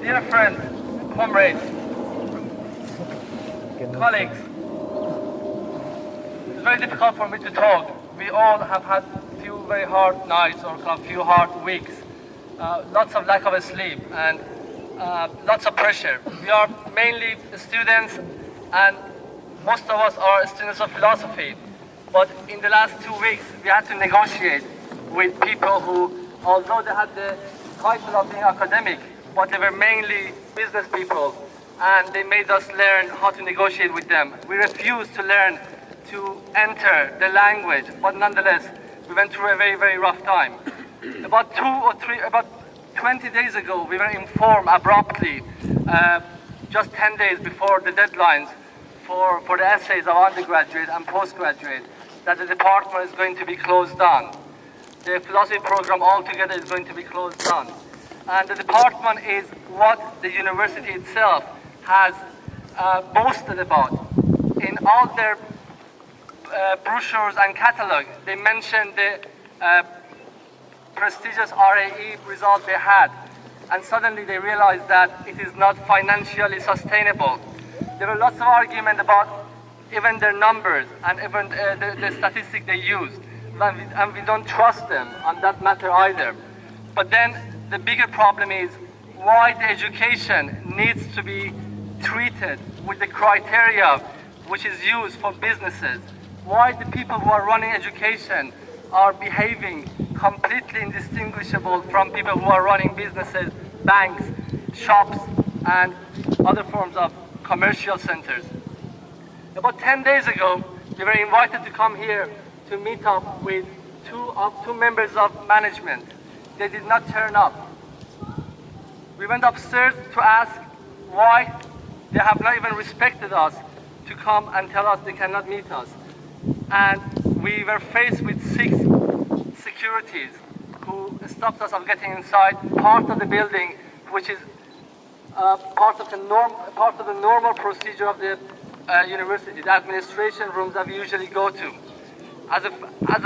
Dear friends, comrades, colleagues, it's very difficult for me to talk. We all have had few very hard nights or a few hard weeks, lots of lack of sleep and lots of pressure. We are mainly students and most of us are students of philosophy. But in the last 2 weeks, we had to negotiate with people who, although they had the title of being academic, but they were mainly business people, and they made us learn how to negotiate with them. We refused to learn to enter the language, but nonetheless, we went through a very, very rough time. About 20 days ago, we were informed abruptly, just 10 days before the deadlines for the essays of undergraduate and postgraduate, that the department is going to be closed down. The philosophy program altogether is going to be closed down. And the department is what the university itself has boasted about. In all their brochures and catalog, they mentioned the prestigious RAE result they had, and suddenly they realized that it is not financially sustainable. There were lots of argument about even their numbers and even the statistic they used, and we don't trust them on that matter either. But then the bigger problem is why the education needs to be treated with the criteria which is used for businesses. Why the people who are running education are behaving completely indistinguishable from people who are running businesses, banks, shops, and other forms of commercial centers. About 10 days ago, we were invited to come here to meet up with two members of management. They did not turn up. We went upstairs to ask why they have not even respected us to come and tell us they cannot meet us. And we were faced with 6 securities who stopped us from getting inside part of the building, which is part of the normal procedure of the university, the administration rooms that we usually go to. As an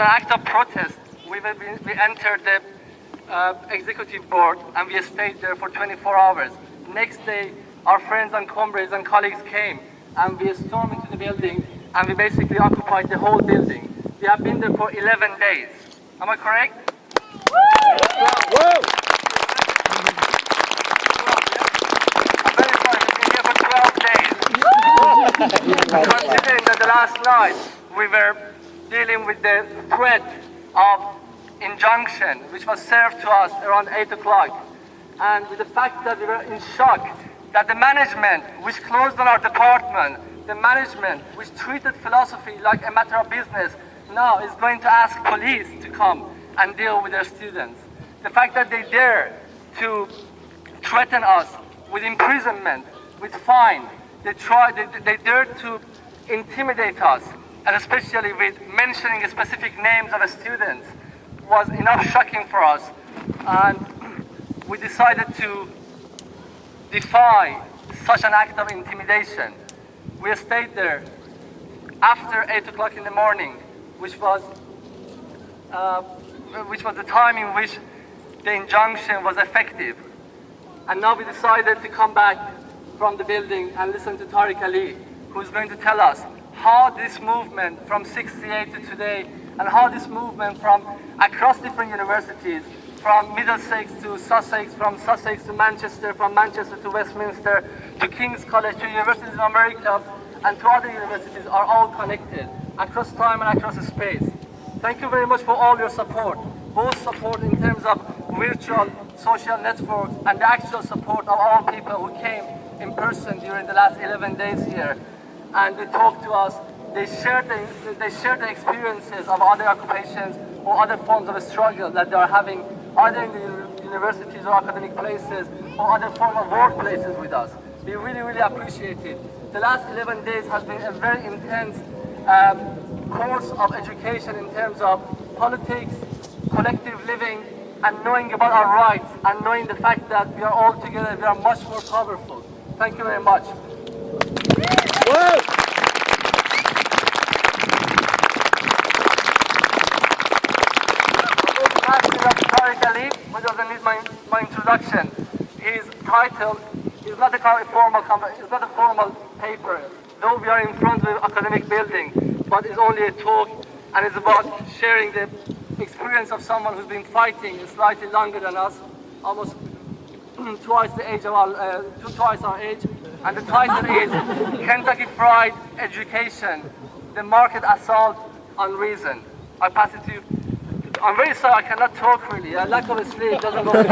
act of protest, we entered the executive board and we stayed there for 24 hours. Next day, our friends and comrades and colleagues came and we stormed into the building and we basically occupied the whole building. We have been there for 11 days. Am I correct? Whoa! I'm very sorry, we've been here for 12 days. Considering that the last night we were dealing with the threat of injunction, which was served to us around 8 o'clock. And with the fact that we were in shock that the management, which closed down our department, the management, which treated philosophy like a matter of business, now is going to ask police to come and deal with their students. The fact that they dare to threaten us with imprisonment, with fine, they dare to intimidate us, and especially with mentioning specific names of students, was enough shocking for us. And we decided to defy such an act of intimidation. We stayed there after 8 o'clock in the morning, which was the time in which the injunction was effective. And now we decided to come back from the building and listen to Tariq Ali, who is going to tell us how this movement from 68 to today, and how this movement from across different universities, from Middlesex to Sussex, from Sussex to Manchester, from Manchester to Westminster, to King's College, to universities in America, and to other universities, are all connected across time and across space. Thank you very much for all your support, both support in terms of virtual social networks and the actual support of all people who came in person during the last 11 days here. And they talked to us, they shared the experiences of other occupations or other forms of struggle that they are having either in the universities or academic places or other forms of workplaces with us. We really appreciate it. The last 11 days has been a very intense course of education in terms of politics, collective living, and knowing about our rights, and knowing the fact that we are all together, we are much more powerful. Thank you very much. Whoa! Tariq Ali, who doesn't need my introduction. His title is not a formal paper, though we are in front of the academic building, but it's only a talk, and it's about sharing the experience of someone who's been fighting slightly longer than us, almost twice our age, and the title is Kentucky Fried Education, the Market Assault on Reason. I pass it to you. I'm very sorry, I cannot talk really. Lack of sleep doesn't go with